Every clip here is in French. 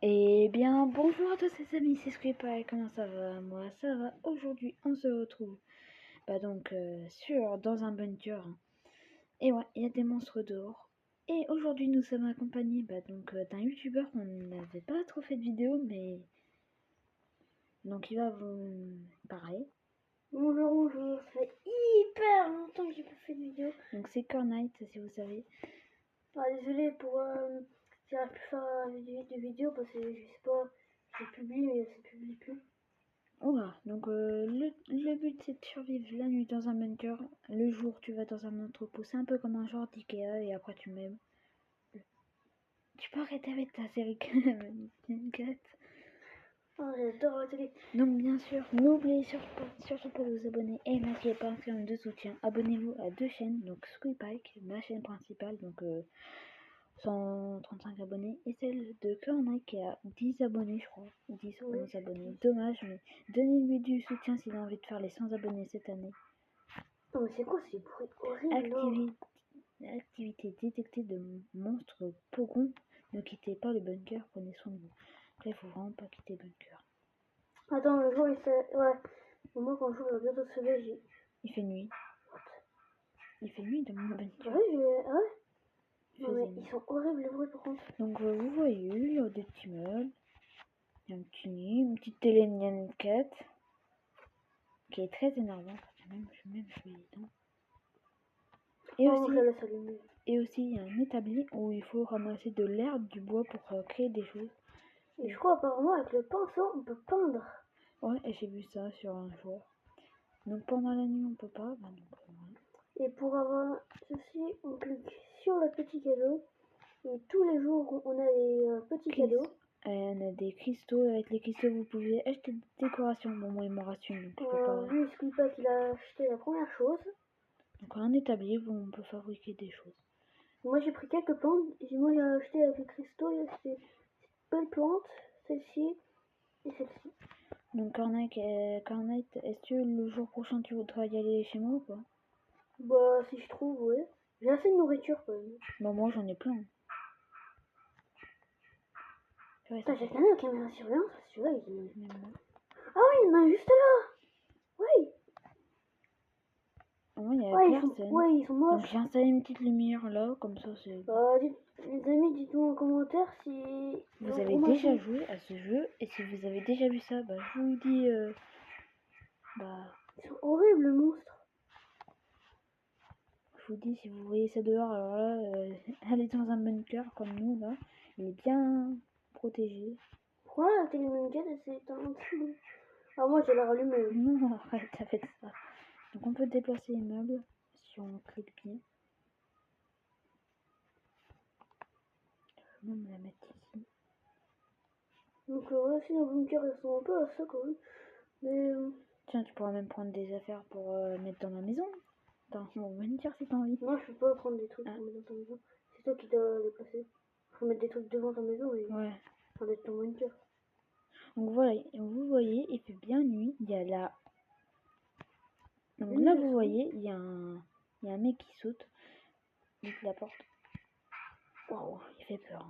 Eh bien, bonjour à tous les amis, c'est Squeepack, comment ça va? Moi, ça va. Aujourd'hui, on se retrouve dans un bunker. Et ouais, il y a des monstres dehors. Et aujourd'hui, nous sommes accompagnés d'un youtubeur. On n'avait pas trop fait de vidéo, mais donc il va vous parler. Bonjour, ça fait hyper longtemps que j'ai pas fait de vidéo. Donc c'est Cornite, si vous savez. Désolé pour si j'arrive plus à faire de vidéo parce que je sais pas, je publie mais ça publie plus. Oula, donc le but c'est de survivre la nuit dans un bunker. Le jour, tu vas dans un entrepôt. C'est un peu comme un genre d'Ikea et après tu mets. Tu peux arrêter avec ta série Cat. Oh, j'adore la télé. Donc bien sûr, n'oubliez surtout pas de vous abonner et n'oubliez pas Patreon de soutien. Abonnez-vous à deux chaînes, donc Squeepack, ma chaîne principale, 135 abonnés, et celle de Cornite qui a 10 abonnés je crois, 10 ou 11 abonnés. Dommage, mais donnez-lui du soutien s'il a envie de faire les 100 abonnés cette année. Non mais c'est quoi ces bruits horribles Activité détectée de monstres pogons. Ne quittez pas le bunker, prenez soin de vous. Après, il faut vraiment pas quitter le bunker. Attends, le jour il fait... Ouais. Moi quand le jour il va bientôt se lever, Il fait nuit. Il fait nuit dans mon bunker. Ouais, non mais ils sont horribles les bruits par contre. Donc vous voyez, il y a des petits meubles. Il y a un petit nid, une petite télé Nyan 4 qui est très énervante. Même je suis dedans. Et aussi, il y a un établi où il faut ramasser de l'herbe, du bois pour créer des choses. Et je crois apparemment avec le pinceau on peut peindre. Ouais, et j'ai vu ça sur un joueur. Donc pendant la nuit on peut pas. Et pour avoir ceci, on clique sur le petit cadeau. Et tous les jours, on a des petits cadeaux. On a des cristaux. Avec les cristaux, vous pouvez acheter des décorations. Bon, moi, il m'en reste une. Donc, je peux pas... Lui, Squeepack, il a acheté la première chose. Donc, un établi où on peut fabriquer des choses. Moi, j'ai pris quelques plantes. Moi, j'ai acheté avec les cristaux. Il a acheté cette belle plante, celle-ci et celle-ci. Donc, Cornite, est-ce que le jour prochain, tu voudras y aller chez moi ou pas? Bah, si je trouve, ouais. J'ai assez de nourriture, quand même. Bon, moi, j'en ai plein. Putain, j'ai regardé la caméra de surveillance. Celui-là, il... Ah oui, il y en a juste là. Oui. Ouais, il y a personne. Ils sont moches. Donc, j'ai installé une petite lumière là, comme ça, c'est... Les amis, dites-nous en commentaire si... Vous avez déjà joué à ce jeu, et si vous avez déjà vu ça, bah, je vous dis... Ils sont horribles, le monstre. Je vous dis, si vous voyez ça dehors, alors là, allez dans un bunker comme nous, là. Il est bien protégé. Pourquoi la télémunquette s'est éteinte? Ah, moi, je l'ai rallumée. Non, arrête, t'as fait ça. Donc, on peut déplacer les meubles si on clique bien. Je vais même la mettre ici. Donc, ouais, si nos bunkers, ils sont un peu à ça quand même. Mais. Tiens, tu pourras même prendre des affaires pour mettre dans ma maison. Attends, on va me dire si t'as envie. Non, je peux pas prendre des trucs pour mettre dans ta maison. C'est toi qui dois les placer. Faut mettre des trucs devant ta maison et. Ouais. Dans ton bunker. Donc voilà, vous voyez, il fait bien nuit. Il y a là. Donc là, vous voyez, il y a un mec qui saute. Vite la porte. Waouh, il fait peur.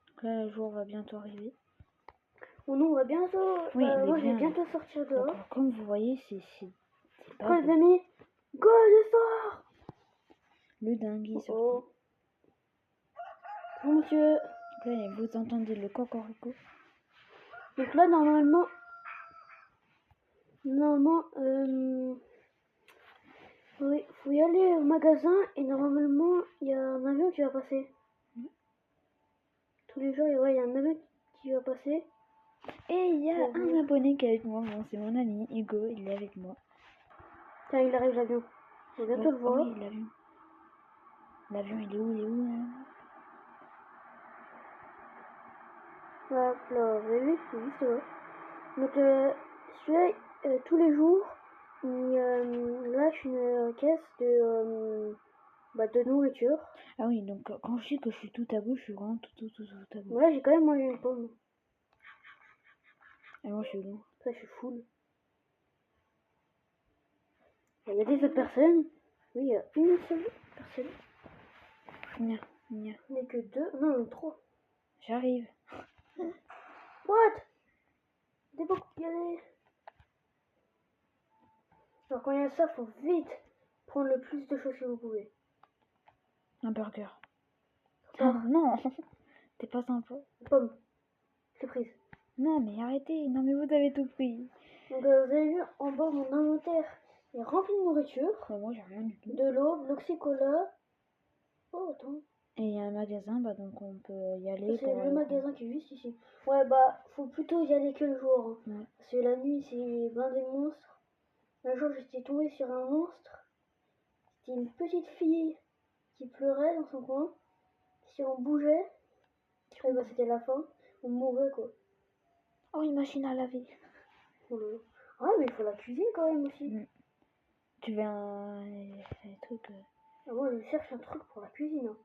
Donc là, le jour va bientôt arriver. Oh non, on va bientôt. Oui, moi, je vais bientôt sortir dehors. Donc, comme vous voyez, c'est pas. Quoi, les amis? Go, je sors! Le dingue, il sort. Oh, monsieur. Donc là, vous entendez le cocorico. Donc là, normalement, oui, faut y aller au magasin et normalement, il y a un avion qui va passer. Tous les jours, il y a un avion qui va passer. Et il y a un abonné qui est avec moi. Bon, c'est mon ami Hugo, il est avec moi. Tiens, il arrive l'avion. On va bientôt le voir. Oui, l'avion. L'avion, il est où Hop là, vous avez vu, c'est juste là. Donc, celui-là, tous les jours, il lâche une caisse de nourriture. Ah oui, donc quand je dis que je suis tout à bout, je suis vraiment tout à bout. Là, j'ai quand même mangé une pomme. Et moi, je suis lourd. Ça, je suis full. Il y a des autres personnes. Oui, il y a une seule personne. Il n'y a que deux. Non, trois. J'arrive. What? T'es pas y aller. Alors quand il y a ça, faut vite prendre le plus de choses que vous pouvez. Un burger. Ah, Non, t'es pas sympa. pomme, c'est prise. Non, mais arrêtez. Non, mais vous avez tout pris. Donc vous avez vu en bas mon inventaire est rempli de nourriture, Bah, moi, j'ai rien du tout. de l'eau, de l'oxycola. Oh attends, Et il y a un magasin, bah, donc on peut y aller. c'est le magasin qui est juste ici. Ouais bah faut plutôt y aller que le jour. Hein. Ouais. Parce que la nuit c'est blindé de monstres. Un jour j'étais tombée sur un monstre. C'était une petite fille qui pleurait dans son coin. Si on bougeait, bah, c'était la fin. On mourait quoi. Oh, une machine à laver. Oh là là. Ah mais il faut la cuisine quand même aussi. Mm. Tu veux un truc. Ah, moi je cherche un truc pour la cuisine. Hein.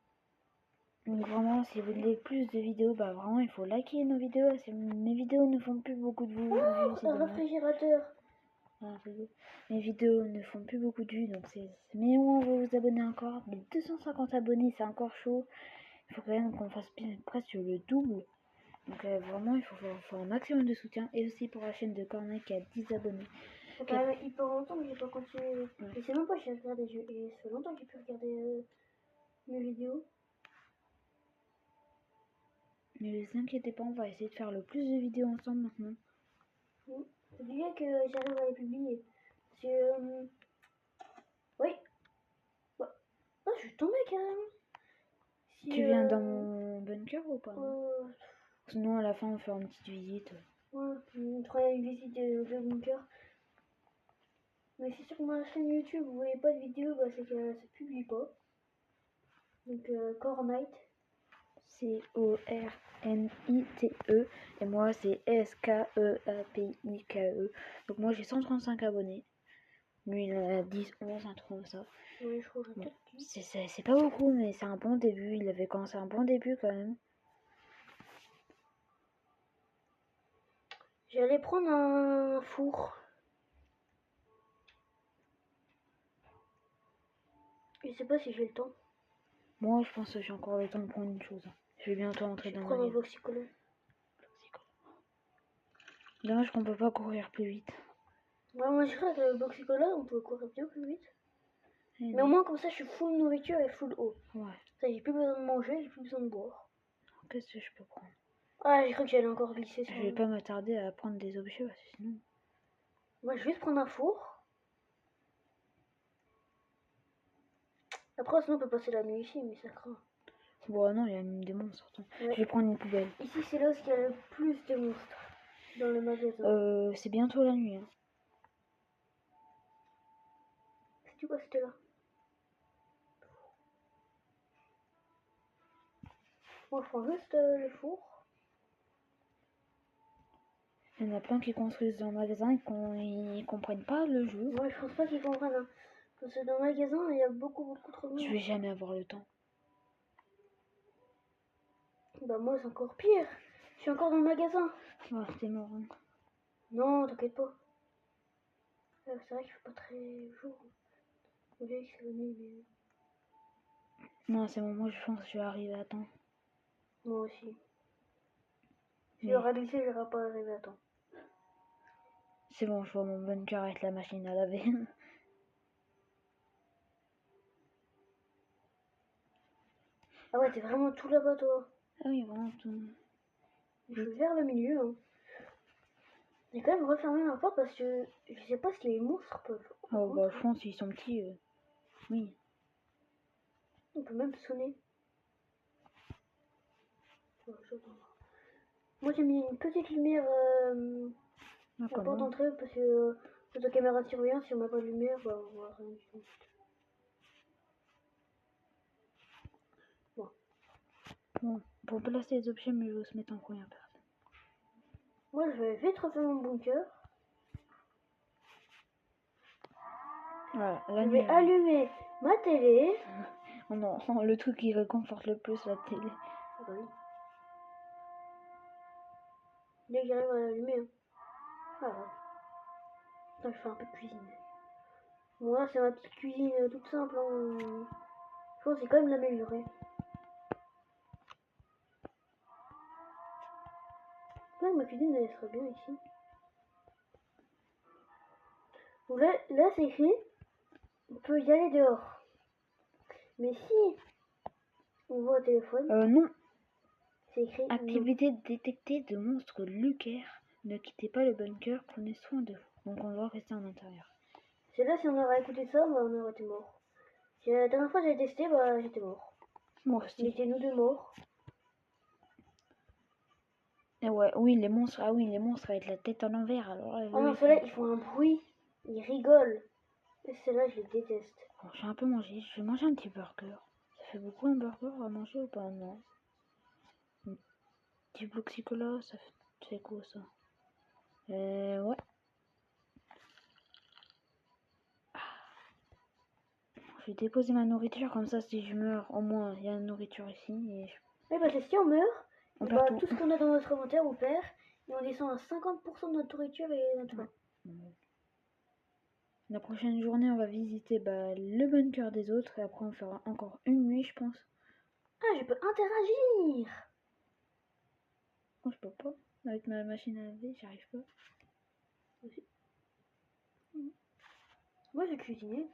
Donc vraiment, si vous voulez plus de vidéos, bah vraiment, il faut liker nos vidéos. Mes vidéos ne font plus beaucoup de vues. C'est Un dommage. réfrigérateur. Ah, c'est beau. Mes vidéos ne font plus beaucoup de vues, donc mais au moins vous vous abonnez encore. Mais 250 abonnés, c'est encore chaud. Il faut quand même qu'on fasse presque le double. Donc vraiment, il faut un maximum de soutien. Et aussi pour la chaîne de Corneille qui a 10 abonnés. Ça fait quand même hyper longtemps que j'ai pas continué. Ouais. Et c'est même pas que j'ai regardé, et ça fait longtemps que j'ai pu regarder mes vidéos. Ne vous inquiétez pas, on va essayer de faire le plus de vidéos ensemble maintenant. C'est bien que j'arrive à les publier. Parce que, oui. Bah, ah, je suis tombée carrément. Si, Tu viens dans mon bunker ou pas? euh, Sinon, à la fin, on fait une petite visite. ouais, une troisième visite de bunker. Mais si sur ma chaîne YouTube vous voyez pas de vidéo, bah, c'est que ça publie pas. Donc, Cornite. Cornite. Et moi, c'est Skepapike. Donc, moi, j'ai 135 abonnés. Lui, il en a 10, 11, un truc comme ça. Oui, je crois que Bon, c'est pas beaucoup, mais c'est un bon début. Il avait commencé un bon début quand même. J'allais prendre un four. Je sais pas si j'ai le temps. Moi, je pense que j'ai encore le temps de prendre une chose. Je vais bientôt entrer dans Je vais prendre un ma voxicolo. Dommage qu'on peut pas courir plus vite. Ouais, moi je crois que le boxicola on peut courir bien plus vite. Et Mais au moins comme ça je suis full nourriture et full eau. ouais. Ça j'ai plus besoin de manger, j'ai plus besoin de boire. Qu'est-ce que je peux prendre? Ah j'ai cru que j'allais encore glisser sur Je vais pas m'attarder à prendre des objets parce que sinon. Moi je vais juste prendre un four. Après sinon on peut passer la nuit ici mais ça craint. Bon non, il y a même des monstres. Attends. Ouais. Je vais prendre une poubelle. Ici c'est là où il y a le plus de monstres dans le magasin. C'est bientôt la nuit. Hein. C'est quoi c'était là? Moi je prends juste le four. Il y en a plein qui construisent dans le magasin et ils comprennent pas le jeu. Moi je pense pas qu'ils comprennent. Hein. Parce que dans le magasin il y a beaucoup trop de monde. Je vais jamais avoir le temps. Bah moi c'est encore pire. Je suis encore dans le magasin. Oh, t'es mort. Hein. Non, t'inquiète pas. C'est vrai qu'il fait pas très jour. On dirait que c'est la nuit, mais... Non, c'est bon, moi je pense que je vais arriver à temps. Moi aussi. Si Mais j'aurais glissé, j'aurais pas arrivé à temps. c'est bon, je vois mon bunker avec la machine à laver. Ah ouais, t'es vraiment tout là-bas, toi. Ah oui, vraiment tout. Je suis vers le milieu. Hein. J'ai quand même refermé ma porte parce que je sais pas si les monstres peuvent. Oh bah je pense qu'ils sont petits. Oui. On peut même sonner. Moi j'ai mis une petite lumière à la porte d'entrée parce que notre caméra de surveillance, si on n'a pas de lumière, bah on voit rien du tout. Bon, pour placer les objets, mais je vais se mettre en première personne. Moi je vais vite refaire mon bunker. Voilà, Je vais allumer ma télé. Oh non, le truc qui réconforte le plus la télé. Ah bah oui. Dès que j'arrive à l'allumer. Hein. Ah ouais. Attends, je fais un peu de cuisine. Bon là c'est ma petite cuisine toute simple. Hein. Je pense que c'est quand même l'améliorer. Là, ma cuisine, elle serait bien ici. Donc là c'est écrit, on peut y aller dehors. Mais si on voit au téléphone, Non. c'est écrit non. Activité détectée de monstres Lucaire. Ne quittez pas le bunker, prenez soin de vous. Donc on doit rester en intérieur. C'est là, si on aurait écouté ça, bah, on aurait été mort. Si la dernière fois j'avais testé, bah j'étais mort. Moi On aussi. était nous deux morts. Et ouais, oui, les monstres. Ah oui, les monstres avec la tête en l'envers. Alors, Oh non, ceux-là, ils font un bruit. Ils rigolent. Et ceux-là, je les déteste. Bon, j'ai un peu mangé. Je vais manger un petit burger. Ça fait beaucoup un burger à manger ou pas? Non. Un petit bloxicola, ça fait quoi ça? Ouais. Je vais déposer ma nourriture, comme ça si je meurs, au moins il y a la nourriture ici. Et Oui, parce que si on meurt, on bah, perd tout. tout ce qu'on a dans notre inventaire, on perd. Et on descend à 50% de notre nourriture et notre faim. La prochaine journée, on va visiter le bunker des autres et après on fera encore une nuit, je pense. Ah, je peux interagir. Oh, je peux pas. Avec ma machine à laver, j'y arrive pas. Moi, j'ai cuisiné.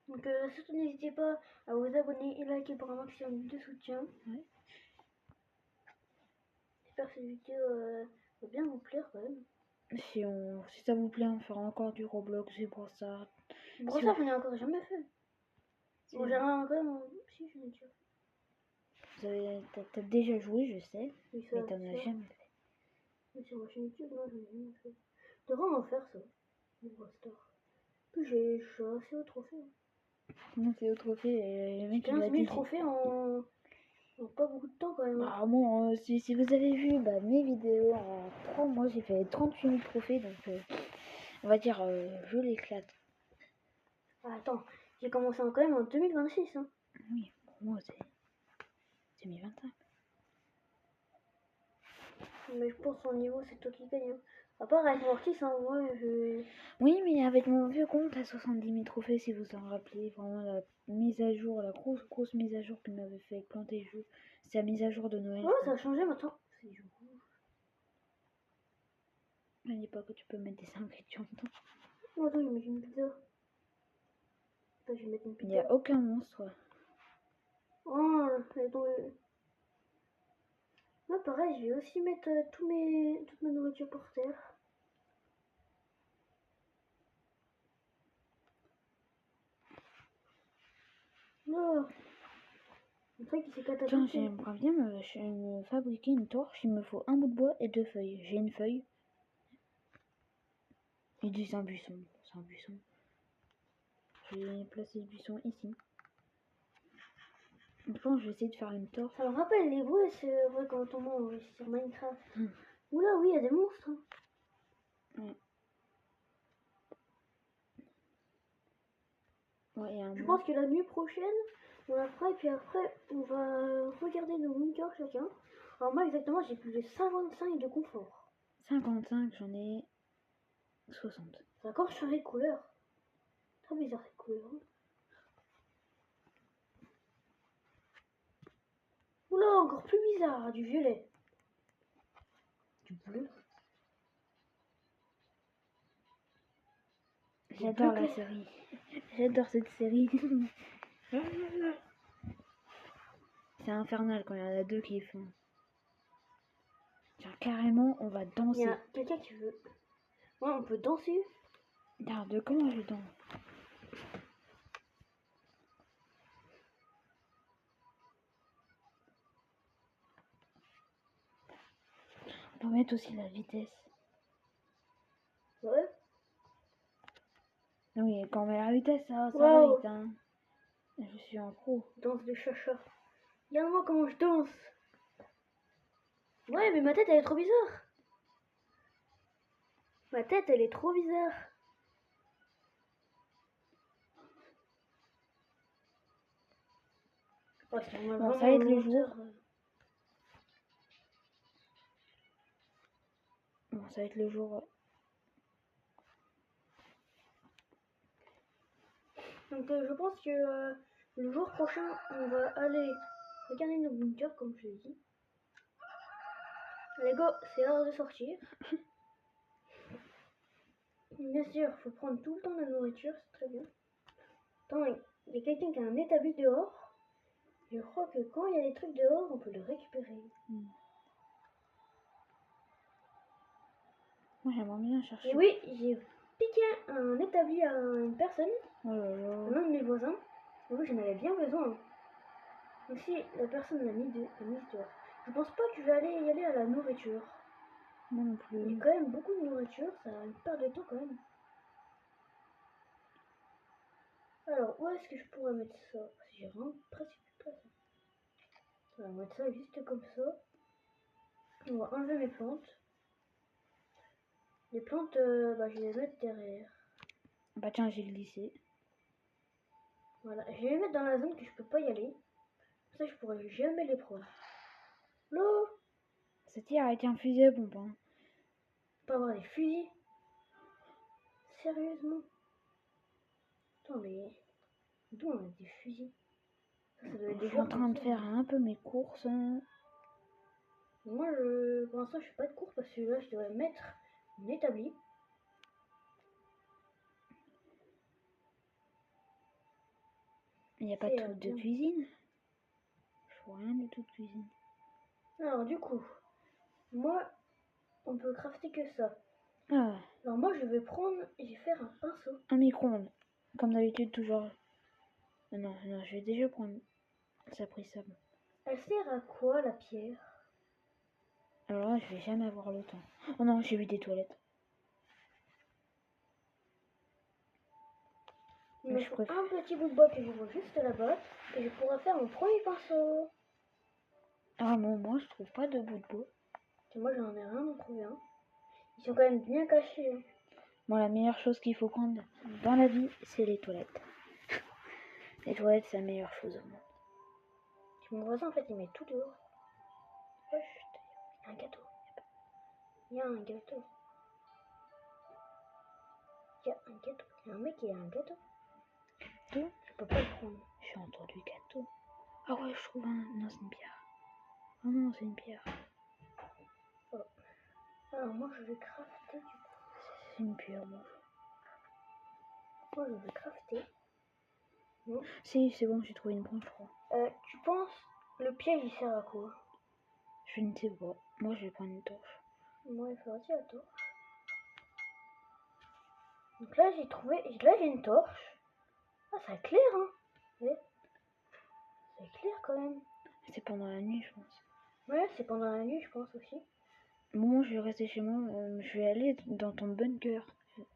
Donc, surtout n'hésitez pas à vous abonner et liker pour un maximum de soutien. Ouais. J'espère que cette vidéo va bien vous plaire quand même. Si ça vous plaît, on fera encore du Roblox, c'est pour ça. Bon, Si ça, on- j'en ai encore jamais fait. si Bon, j'ai rien quand même. Si, j'en ai déjà fait. T'as déjà joué, je sais, Oui, ça, mais t'en as ça. jamais fait. Mais sur ma chaîne YouTube, moi, j'en ai jamais fait. Je devrais en faire ça. Mon Star. Puis j'ai assez de trophées. Non, c'est au trophée, et le mec il 15 a 000 dit. trophées en pas beaucoup de temps quand même. Ah bon, si vous avez vu mes vidéos en 3 mois, j'ai fait 38 000 trophées, donc on va dire je l'éclate. Ah, attends, j'ai commencé quand même en 2026. Hein. Oui, pour moi c'est 2025. Mais je pense qu'au niveau, c'est toi qui gagne. Hein. À part avec Mortis, hein, moi je. Oui, mais avec mon vieux compte à 70 000 trophées, si vous en rappelez, vraiment la mise à jour, la grosse mise à jour qu'il m'avait fait planter le jeu, c'est la mise à jour de Noël. Ouais, ça a changé maintenant. C'est du rouge. À l'époque, tu peux mettre des ingrédients dedans. Oh, attends, je vais mettre une pizza. Attends, je vais mettre une Il pizza. n'y a aucun monstre. Oh, elle est tombée. Là, pareil, je vais aussi mettre toute ma nourriture par terre. Oh, c'est vrai qu'il s'est Tiens, catapulté. j'aimerais bien me fabriquer une torche. Il me faut un bout de bois et 2 feuilles. J'ai une feuille. Ils disent un buisson. C'est un buisson. J'ai placé le buisson ici. Je pense que je vais essayer de faire une torche. Ça me rappelle les bruits, c'est vrai quand on mange sur Minecraft. Hmm. Oula, oui, il y a des monstres. Hein. Ouais, il y a un Je monstre. pense que la nuit prochaine, on la fera et puis après, on va regarder nos bunkers chacun. Alors moi, exactement, j'ai plus de 55 de confort. 55, j'en ai 60. Ça a encore changé de couleur. Très bizarre cette couleur. Hein. Oula, encore plus bizarre, du violet. Du bleu. J'adore la série. J'adore cette série. C'est infernal quand il y en a deux qui font. Genre, carrément, on va Il y danser. a quelqu'un qui veut. Ouais, on peut danser. Regarde, comment je danse. On peut mettre aussi la vitesse. Ouais. Oui, quand on met la vitesse, ça va Wow. vite. Hein. Je suis un pro. Danse de chacha. Regarde-moi comment je danse. Ouais, mais ma tête, elle est trop bizarre. Ma tête, elle est trop bizarre. Oh, Bon, ça va être le jour. Bon, ça va être le jour. Donc je pense que le jour prochain, on va aller Regardez nos bunkers comme je l'ai dit. Allez go, c'est l'heure de sortir. Bien sûr, faut prendre tout le temps la nourriture, c'est très bien. Attends, il y a quelqu'un qui a un établi dehors. Je crois que quand il y a des trucs dehors, on peut le récupérer. Moi j'aimerais bien chercher. Et oui, j'ai piqué un établi à une personne, Oh là là. un de mes voisins. Et oui, j'en avais bien besoin. Donc si la personne l'a mis dehors. Je pense pas que je vais aller y aller à la nourriture. Moi non Il y plus. a quand même beaucoup de nourriture, ça a une perte de temps quand même. Alors, où est-ce que je pourrais mettre ça? Parce que j'ai vraiment presque plus de place. On va mettre ça juste comme ça. On va enlever mes plantes. Les plantes, je vais les mettre derrière. Bah tiens, j'ai glissé. Voilà, je vais les mettre dans la zone que je peux pas y aller. Comme ça, je pourrais jamais les prendre. L'eau! Ça tire avec un fusil à pompe. Hein. Pas avoir des fusils. Sérieusement? Attends, mais d'où on a des fusils? Ça doit être Je des suis en gens train de comme ça. faire un peu mes courses. Hein. Moi, pour l'instant, je fais pas de cours parce que là, je dois mettre mon établi. Il n'y a pas de truc de bien. cuisine. Je vois rien du tout de cuisine. Alors, du coup, moi, on peut crafter que ça. Ah, Alors, moi, je vais faire un pinceau. un micro-ondes. Comme d'habitude, toujours. Non, je vais déjà prendre. Ça a pris ça. Elle sert à quoi, la pierre? Alors là, je vais jamais avoir le temps. Oh non, j'ai vu des toilettes. Il me Je faut préfère. un petit bout de bois que je vois juste là-bas. Et je pourrais faire mon premier pinceau. Ah, moi, je trouve pas de bout de bois. Et moi, j'en ai rien à trouver un. Ils sont quand même bien cachés. Hein. Bon, la meilleure chose qu'il faut prendre dans la vie, c'est les toilettes. Les toilettes, c'est la meilleure chose au monde. Mon voisin, en fait, il met tout dehors. Oh, chut, il y a un gâteau. Il y a un gâteau. Il y a un gâteau. Il y a un mec qui a un gâteau. Gâteau? Je peux pas le prendre. J'ai entendu gâteau. Ah ouais, je trouve un. Non, c'est une pierre. Oh non, c'est une pierre. Oh. Alors, moi, je vais crafter du coup. C'est une pierre, moi. Moi, je vais crafter. Non. Si, c'est bon, j'ai trouvé une branche, je crois. Tu penses le piège, il sert à quoi? Je ne sais pas. Moi, je vais prendre une torche. Moi, il faut aussi la torche. Donc là, j'ai une torche. Ah, ça éclaire, hein. Vous voyez, ça éclaire quand même. C'est pendant la nuit, je pense. Ouais, c'est pendant la nuit, je pense aussi. Bon, moi, je vais rester chez moi. Je vais aller dans ton bunker.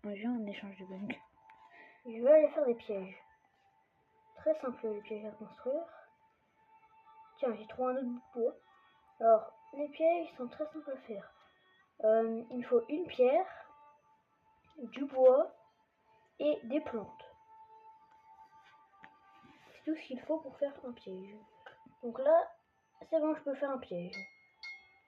On vient en échange de bunker. Je vais aller faire des pièges. Très simple, les pièges à construire. Tiens, j'ai trouvé un autre bout de bois. Alors, les pièges sont très simples à faire. Il faut une pierre, du bois et des plantes. C'est tout ce qu'il faut pour faire un piège. Donc là, c'est bon, je peux faire un piège.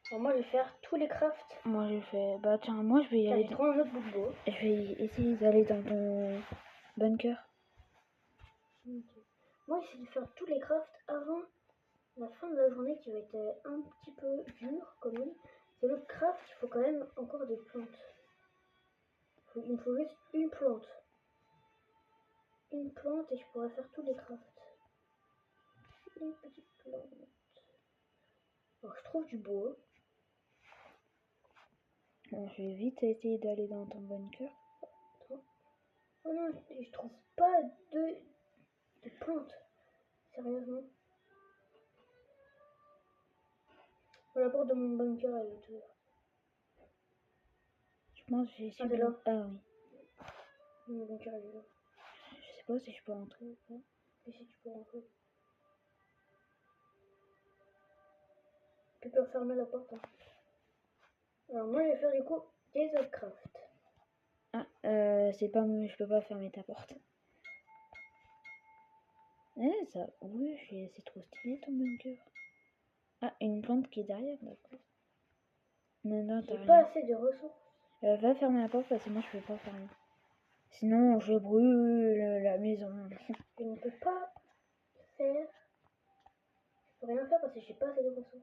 Alors moi, je vais faire tous les crafts. Moi, j'ai fait. Bah, tiens, moi, je vais y Tiens, aller. j'ai trouvé un autre bout de bois. Je vais essayer d'aller dans ton bunker. Okay. Moi, j'essaie de faire tous les crafts avant la fin de la journée qui va être un petit peu dur quand même. C'est le craft, il faut quand même encore des plantes. Il me faut juste une plante. Une plante et je pourrais faire tous les crafts. Une petite plante. Alors, je trouve du bois. Bon, je vais vite essayer d'aller dans ton bunker. Attends. Oh non, je trouve pas de plantes. Sérieusement. La porte de mon bunker, elle est ouverte. Je pense que j'ai Ah, essayé c'est là. Ah oui. Mon bunker, elle est là. Je sais pas si je peux rentrer ou pas. Et si tu peux rentrer. Tu peux fermer la porte. Hein. Alors moi, je vais faire du coup des upcraft. Ah, c'est pas. Je peux pas fermer ta porte. Ça. Oui, c'est trop stylé ton bunker. Ah, une plante qui est derrière, d'accord. Non, t'as J'ai rien. pas assez de ressources. Va fermer la porte parce que moi je peux pas fermer. Sinon, je brûle la maison. Je ne peux pas faire. Je peux rien faire parce que j'ai pas assez de ressources.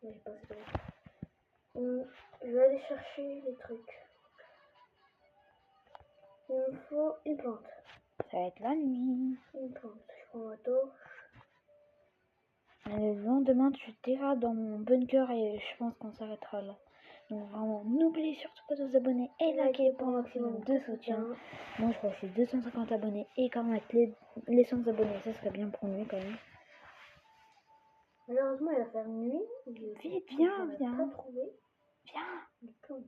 Ouais, j'ai pas assez de ressources. Je vais aller chercher les trucs. Il me faut une plante. Ça va être la nuit. Une plante. Je prends ma torche. Le lendemain, tu t'iras dans mon bunker et je pense qu'on s'arrêtera là. Donc vraiment, n'oubliez surtout pas de vous abonner et liker pour un maximum de soutien. Moi, je crois que c'est 250 abonnés et quand même avec les 100 abonnés, ça serait bien pour nous quand même. Malheureusement, il va faire nuit. Vite, viens, viens. Pas trouvé. Viens. Les plantes.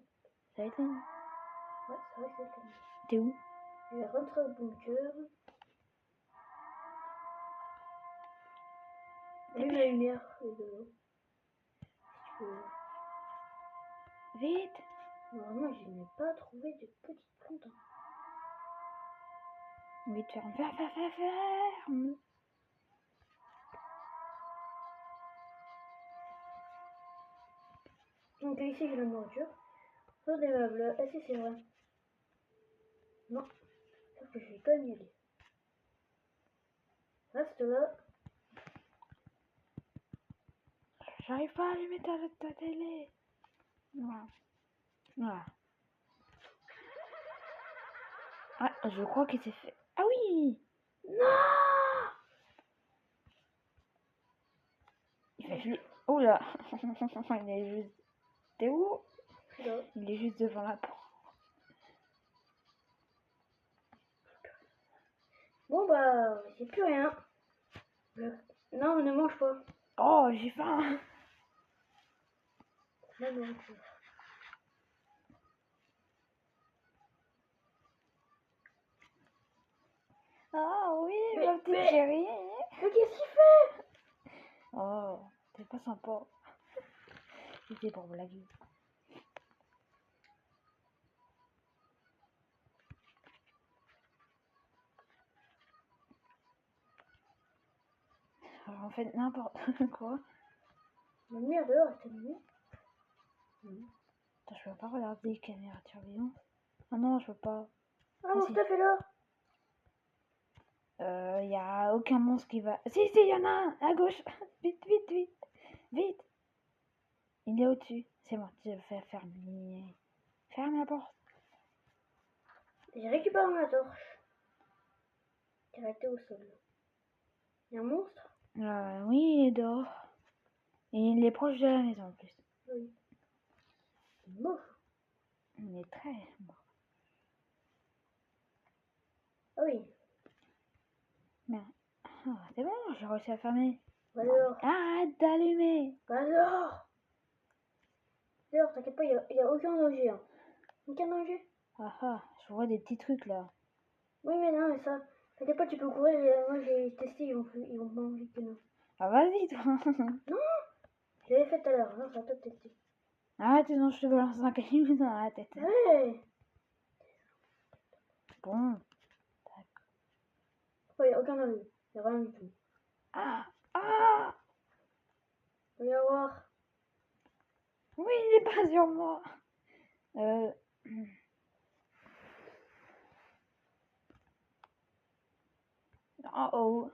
Ça va être la nuit. Ouais, c'est vrai que c'est la nuit. T'es où? Je vais rentrer au bunker. Allume la lumière et de l'eau. Si tu veux. Vite. Normalement, je n'ai pas trouvé de petites plantes. Hein. Vite, ferme. Donc ici, j'ai la nourriture. Sur des meubles. Ah si, c'est vrai. Non. Sauf que je vais quand même y aller. Reste là. J'arrive pas à allumer ta télé. Voilà. Ah, je crois qu'il s'est fait. Ah oui. Non. Il fait flipper. Oh là. Il est juste. T'es où? Là. Il est juste devant la porte. Bon bah, j'ai plus rien. Non, ne mange pas. Oh, j'ai faim. La nourriture. Ah oui, Mais- ma petite mais- chérie. Mais qu'est-ce qu'il fait? Oh, c'est pas sympa. C'était pour blaguer. Alors, en fait, n'importe quoi. La lumière dehors est allumée. Attends, je peux pas regarder les caméras de surveillance. Ah non, je peux pas. Ah, mon si. stuff est là. Y a aucun monstre qui va. Si, y en a un à gauche. Vite. Vite. Il est au-dessus. C'est bon, tu fais fermer. Ferme la porte. J'ai récupéré ma torche. Qui est arrêtée au sol. Il y a un monstre? Oui, il est dehors. Et il est proche de la maison en plus. Oui. Il est moche. Il est très bon. Ah oui. Mais... Ah, c'est bon, j'ai réussi à fermer. Va dehors. Arrête d'allumer. Va dehors. Dehors, t'inquiète pas, il y a aucun danger. Hein. Aucun danger. Ah, je vois des petits trucs là. Oui, mais non, mais ça. T'inquiète pas, tu peux courir. Et, moi, j'ai testé, ils vont pas manger que nous. Ah, vas-y, toi. Non, je l'avais fait tout à l'heure. Non, ça va pas te tester. Arrête, sinon je te balance un caillou dans la tête. Ouais. Bon. Il n'y a aucun danger. Il n'y a rien du tout. Ah. Il va y avoir. Oui, il est pas sur moi. Oh.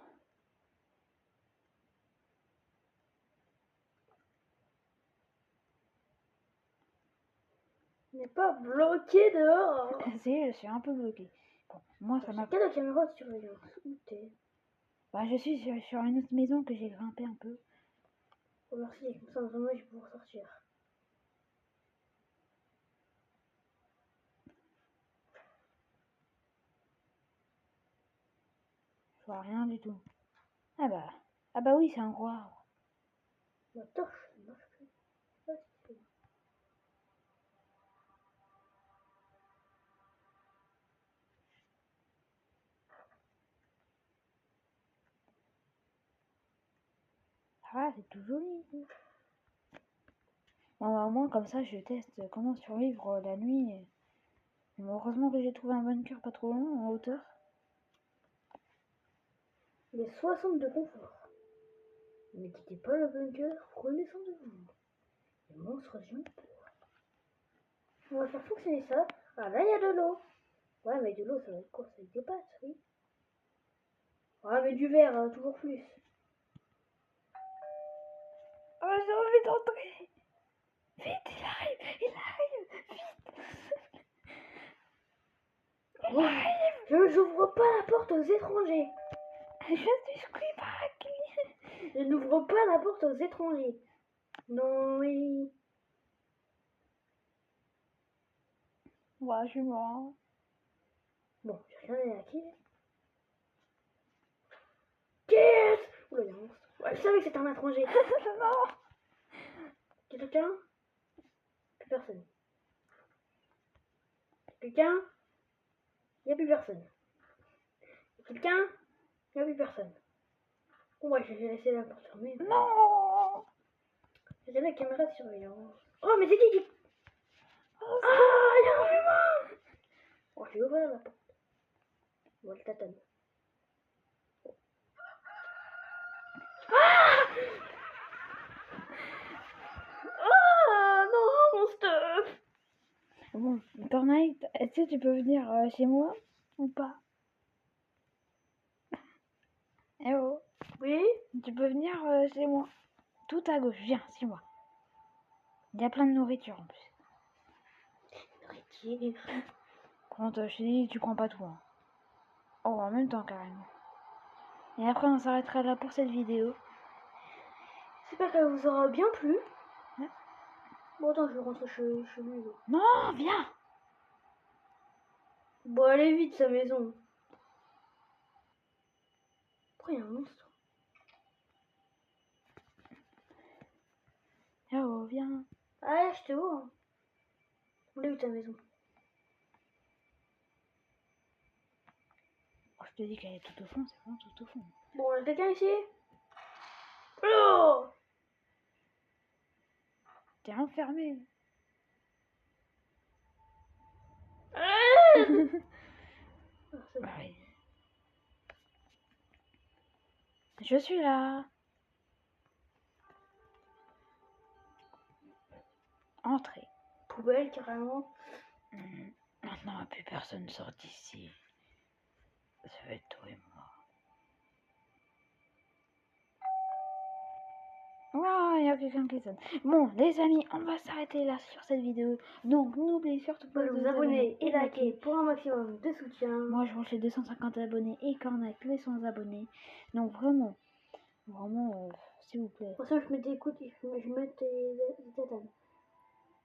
Il n'est pas bloqué dehors. Si, je suis un peu bloquée. Bon, moi ça m'a... J'ai quelle caméra de surveillance? Où t'es? Bah, je suis sur une autre maison que j'ai grimpé un peu. Oh merci, comme ça vraiment je vais pouvoir sortir. Je vois rien du tout. Ah bah oui, c'est un gros arbre. Ma torche ne marche plus. Ah, c'est bon. Ah, c'est tout joli. Bon, au moins comme ça, je teste comment survivre la nuit. Mais heureusement que j'ai trouvé un bunker pas trop long en hauteur. Les 60 de confort. Ne quittez pas le bunker, prenez soin de vous. Les monstres viennent pour. On va faire fonctionner ça. Ah là il y a de l'eau. Ouais mais de l'eau ça va être quoi? Ça va être des pâtes, oui. Ouais mais du verre, toujours plus. Oh, j'ai envie d'entrer. Vite, il arrive, vite. Il arrive. Je n'ouvre pas la porte aux étrangers. Je suis Squeeback. Je n'ouvre pas la porte aux étrangers. Non, oui. Ouais, je suis mort. Bon, j'ai rien à qui. Yes. Oula, il y a un monstre. Ouais, je savais que c'était un étranger. Non. Quelqu'un? Plus personne. Quelqu'un? Il n'y a plus personne. Quelqu'un? Il n'y a plus personne. Ouais, j'ai laissé la porte fermée. Non. J'ai la caméra de surveillance. Oh, mais c'est qui? Oh, Ah, il y a un humain! Oh, je vais ouvrir la porte. Bon, le tatane. Ah! Ah, non, mon stuff! bon, Fortnite, est-ce que tu peux venir chez moi ou pas? Eh oh, Oui? tu peux venir chez moi. Tout à gauche, viens, chez moi. Il y a plein de nourriture en plus. Nourriture. Quand je te dis, tu prends pas tout. Hein. Oh, en même temps, carrément. Et après, on s'arrêtera là pour cette vidéo. J'espère qu'elle vous aura bien plu. Ouais. Bon, attends, je vais rentrer chez lui. Non, viens. Bon, allez vite, sa maison. Pourquoi il y a un monstre? Eh oh, viens. Ah, je te vois. Où est ta maison? Oh, je te dis qu'elle est tout au fond, c'est vraiment tout au fond. Bon, il y a quelqu'un ici? Oh! T'es enfermé. Ah, c'est bon. Bah oui. Je suis là. Entrez. Poubelle, carrément. Maintenant, plus personne sort d'ici. Ça va être toi et moi. Oh, il y a quelqu'un qui sonne. Bon, les amis, on va s'arrêter là sur cette vidéo. Donc, n'oubliez surtout pas De de vous abonner et liker pour un maximum de soutien. Moi, je recherche les 250 abonnés et Cornac les 100 abonnés. Donc, vraiment, s'il vous plaît. Pour ça, je mets des coups, je mets des tatanes.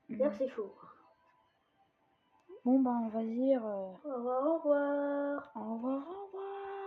D'ailleurs, c'est chaud. Bon, bah, on va dire Au revoir, au revoir. au revoir, au revoir.